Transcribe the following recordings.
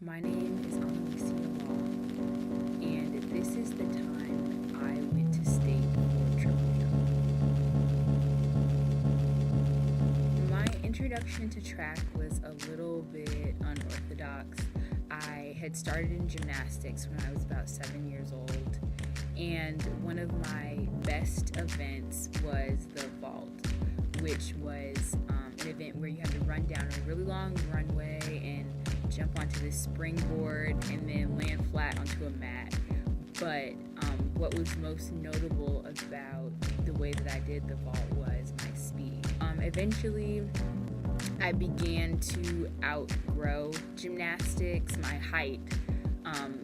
My name is Alicia Law, and this is the time I went to state for triple jump. My introduction to track was a little bit unorthodox. I had started in gymnastics when I was about 7 years old, and one of my best events was the vault, which was an event where you had to run down a really long runway and jump onto this springboard and then land flat onto a mat. But what was most notable about the way that I did the vault was my speed. Eventually, I began to outgrow gymnastics. My height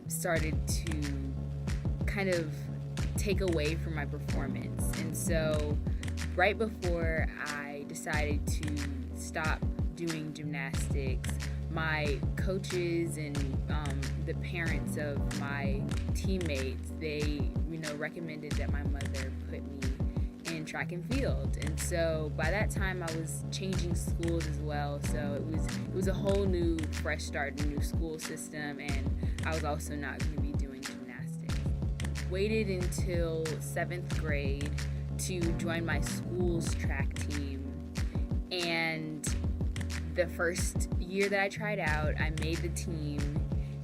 started to kind of take away from my performance. And so right before I decided to stop doing gymnastics, my coaches and the parents of my teammates, they recommended that my mother put me in track and field. And so by that time I was changing schools as well, so it was a whole new fresh start, a new school system, and I was also not going to be doing gymnastics. Waited until 7th grade to join my school's track team, and the first year that I tried out, I made the team,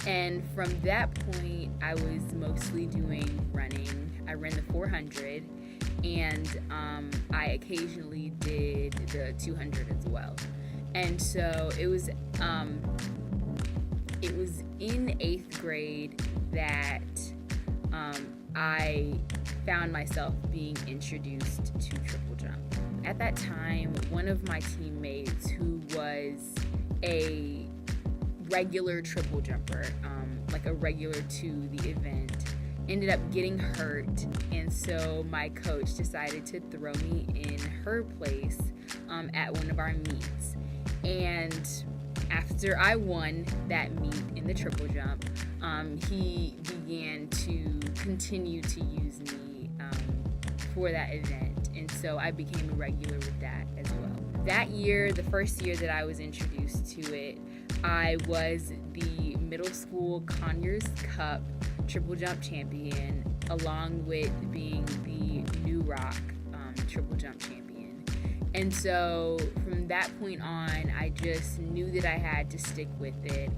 and from that point, I was mostly doing running. I ran the 400, and I occasionally did the 200 as well. And so it was in 8th grade that I found myself being introduced to triple jump. At that time, one of my teammates, who was a regular triple jumper, like a regular to the event, ended up getting hurt, and so my coach decided to throw me in her place at one of our meets. And after I won that meet in the triple jump, he began to continue to use me for that event, and so I became a regular with that as well. That year, the first year that I was introduced to it, I was the middle school Conyers Cup triple jump champion, along with being the New Rock triple jump champion. And so from that point on, I just knew that I had to stick with it.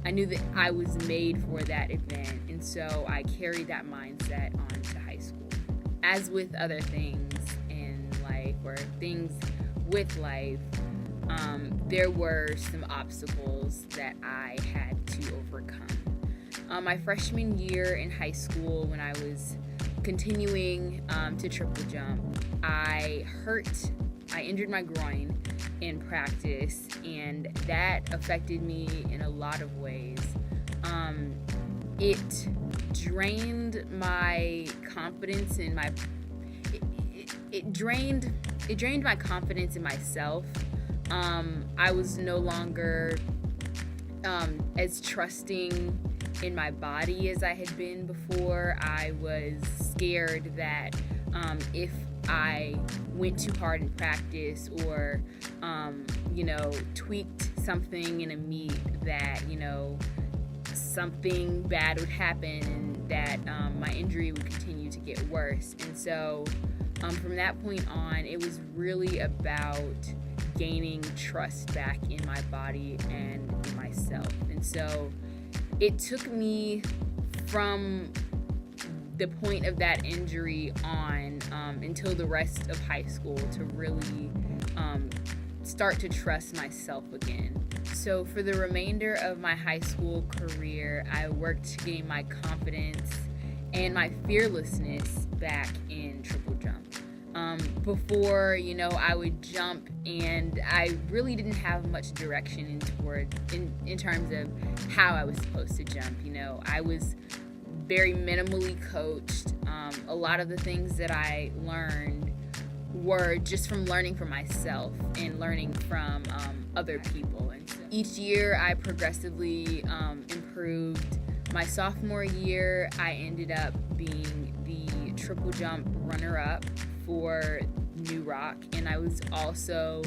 I knew that I was made for that event, and so I carried that mindset on to high school. As with other things in life, or things with life, there were some obstacles that I had to overcome. My freshman year in high school, when I was continuing to triple jump, I injured my groin in practice, and that affected me in a lot of ways. It drained my confidence in my it drained my confidence in myself. I was no longer as trusting in my body as I had been before. I was scared that if I went too hard in practice, or tweaked something in a meet, that something bad would happen, and that my injury would continue to get worse. And so from that point on, it was really about gaining trust back in my body and in myself. And so it took me from the point of that injury on until the rest of high school to really start to trust myself again. So for the remainder of my high school career, I worked to gain my confidence and my fearlessness back in triple jump. Before, I would jump, and I really didn't have much direction in terms of how I was supposed to jump. I was very minimally coached. A lot of the things that I learned were just from learning for myself and learning from other people. And so each year I progressively improved. My sophomore year, I ended up being the triple jump runner-up for New Rock, and I was also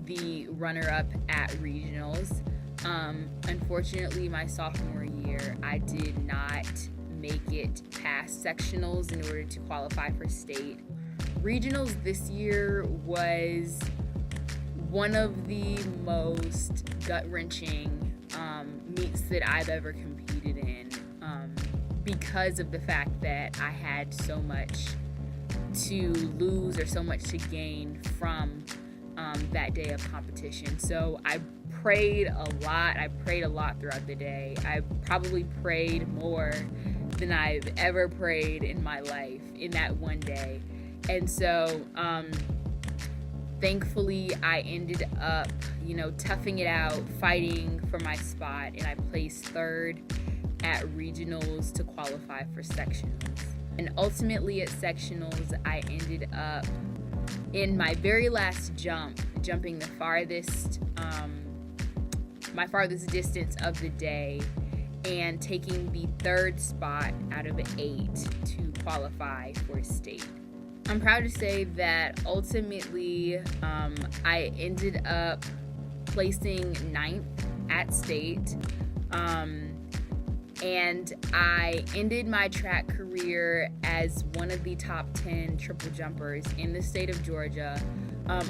the runner-up at regionals. Unfortunately, my sophomore year, I did not make it past sectionals in order to qualify for state. Regionals this year was one of the most gut-wrenching meets that I've ever competed in, because of the fact that I had so much to lose or so much to gain from that day of competition. So I prayed a lot. I prayed a lot throughout the day. I probably prayed more than I've ever prayed in my life in that one day. And so thankfully I ended up, toughing it out, fighting for my spot, and I placed third at regionals to qualify for sectionals. And ultimately at sectionals, I ended up in my very last jump, jumping the farthest, my farthest distance of the day, and taking the third spot out of 8 to qualify for state. I'm proud to say that ultimately I ended up placing 9th at state, and I ended my track career as one of the top 10 triple jumpers in the state of Georgia,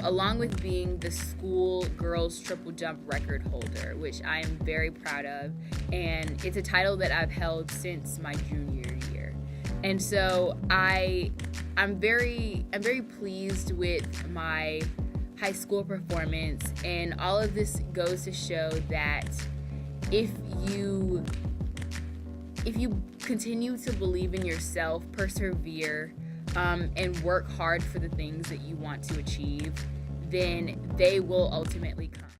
along with being the school girls triple jump record holder, which I am very proud of, and it's a title that I've held since my junior year. And so I'm very pleased with my high school performance, and all of this goes to show that if you continue to believe in yourself, persevere, and work hard for the things that you want to achieve, then they will ultimately come.